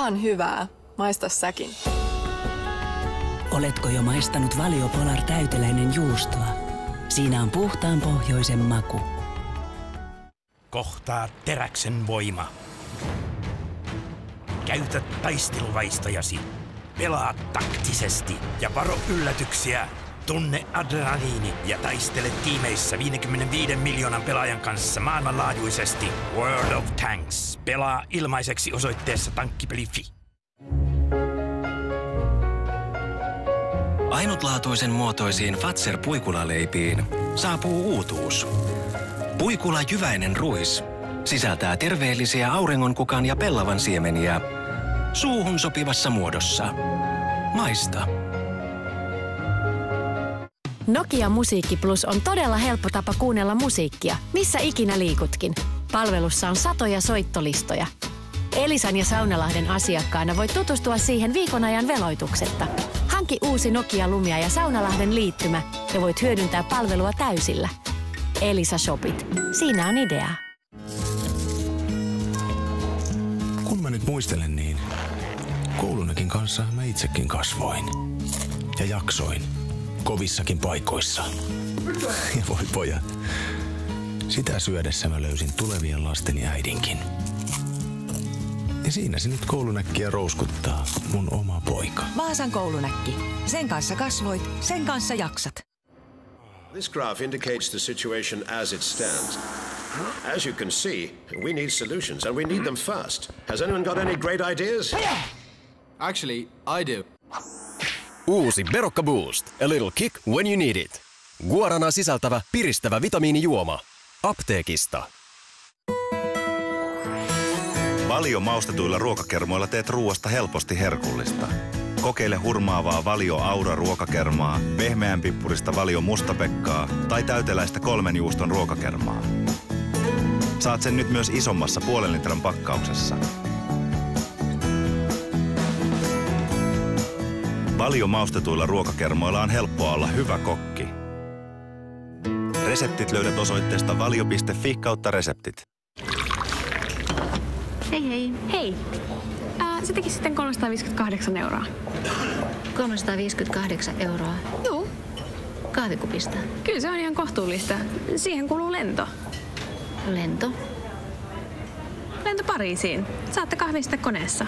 Ihan hyvää. Maista säkin. Oletko jo maistanut Valio Polar täyteläinen juustoa? Siinä on puhtaan pohjoisen maku. Kohtaa teräksen voima. Käytä taisteluvaistojasi. Pelaa taktisesti ja varo yllätyksiä. Tunne adrenaliini ja taistele tiimeissä 55 miljoonan pelaajan kanssa maailmanlaajuisesti. World of Tanks. Pelaa ilmaiseksi osoitteessa tankkipeli.fi. Ainutlaatuisen muotoisiin Fazer-puikulaleipiin saapuu uutuus. Puikula jyväinen ruis sisältää terveellisiä auringonkukan ja pellavan siemeniä suuhun sopivassa muodossa. Maista. Nokia Musiikki Plus on todella helppo tapa kuunnella musiikkia, missä ikinä liikutkin. Palvelussa on satoja soittolistoja. Elisan ja Saunalahden asiakkaana voit tutustua siihen viikon ajan veloituksetta. Hanki uusi Nokia Lumia ja Saunalahden liittymä ja voit hyödyntää palvelua täysillä. Elisa Shopit. Siinä on idea. Kun mä nyt muistelen, niin koulunnekin kanssa mä itsekin kasvoin. Ja jaksoin. Kovissakin paikoissa. Ja voi pojat. Sitä syödessä mä löysin tulevien lasteni äidinkin. Ja siinä se nyt koulunäkkiä rouskuttaa, mun oma poika. Vaasan koulunäkki. Sen kanssa kasvoit, sen kanssa jaksat. This graph indicates the situation as it stands. As you can see, we need solutions and we need them fast. Has anyone got any great ideas? Actually, I do. Uusi Berocca Boost. A little kick when you need it. Guaranaa sisältävä piristävä vitamiinijuoma. Apteekista. Valio maustetuilla ruokakermoilla teet ruoasta helposti herkullista. Kokeile hurmaavaa Valio Aura ruokakermaa, pehmeän pippurista Valio mustapekkaa tai täyteläistä 3 juuston ruokakermaa. Saat sen nyt myös isommassa 0,5 litran pakkauksessa. Valio maustetuilla ruokakermoilla on helppoa olla hyvä kokki. Reseptit löydät osoitteesta valio.fi/reseptit. Hei hei. Hei. Se teki sitten 358 euroa. 358 euroa? Joo. Kahvikupista? Kyllä se on ihan kohtuullista. Siihen kuluu lento. Lento? Lento Pariisiin. Saatte kahvin sitten koneessa.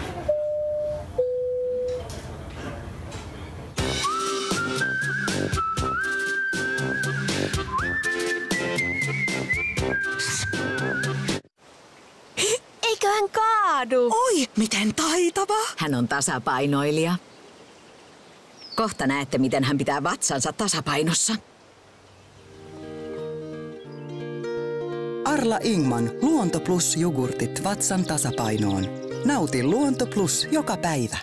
Eiköhän kaadu. Oi, miten taitava! Hän on tasapainoilija. Kohta näette, miten hän pitää vatsansa tasapainossa. Arla Ingman Luonto Plus jogurtit vatsan tasapainoon. Nauti Luonto Plus joka päivä.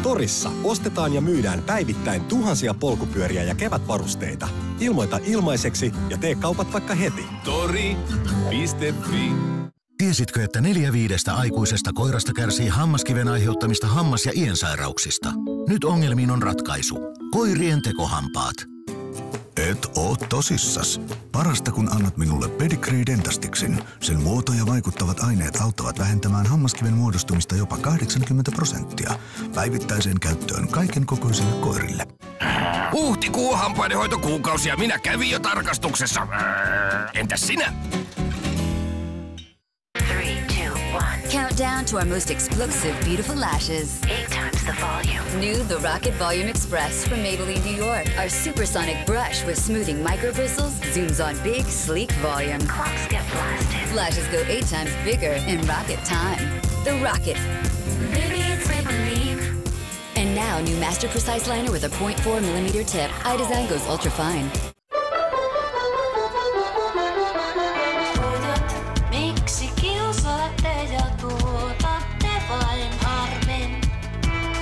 Torissa ostetaan ja myydään päivittäin tuhansia polkupyöriä ja kevätvarusteita. Ilmoita ilmaiseksi ja tee kaupat vaikka heti. Tori.fi. Tiesitkö, että 4/5 aikuisesta koirasta kärsii hammaskiven aiheuttamista hammas- ja iensairauksista? Nyt ongelmiin on ratkaisu. Koirien tekohampaat. Et oo tosissas. Parasta kun annat minulle Pedigree Dentasticsin. Sen muoto ja vaikuttavat aineet auttavat vähentämään hammaskiven muodostumista jopa 80%. Päivittäiseen käyttöön kaiken kokoisille koirille. Huhtikuu hampaidenhoitokuukausi ja minä kävin jo tarkastuksessa. Entäs sinä? Countdown to our most explosive, beautiful lashes. 8 times the volume. New The Rocket Volume Express from Maybelline, New York. Our supersonic brush with smoothing micro bristles zooms on big, sleek volume. Clocks get blasted. Lashes go 8 times bigger in rocket time. The Rocket. Maybe it's Maybelline. And now, new Master Precise Liner with a 0.4mm tip. Eye design goes ultra fine. Miksi kiusaatte ja tuotatte vain harmin?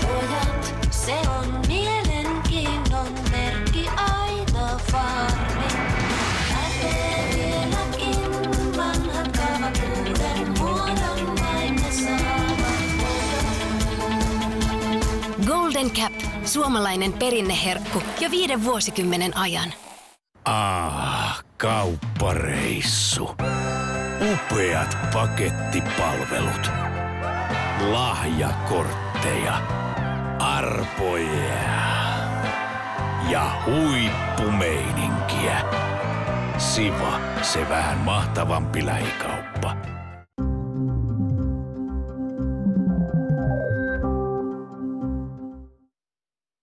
Pojat, se on mielenkiinnon merkki aina varmin. Pätee vieläkin vanhat kaavat uuden muodon vain ne saavat. Golden Cap. Suomalainen perinneherkku jo 5 vuosikymmenen ajan. Kauppareissu. Upeat pakettipalvelut. Lahjakortti. kortteja, arpoja ja huippumeininkiä. Siva, se vähän mahtavampi lähikauppa.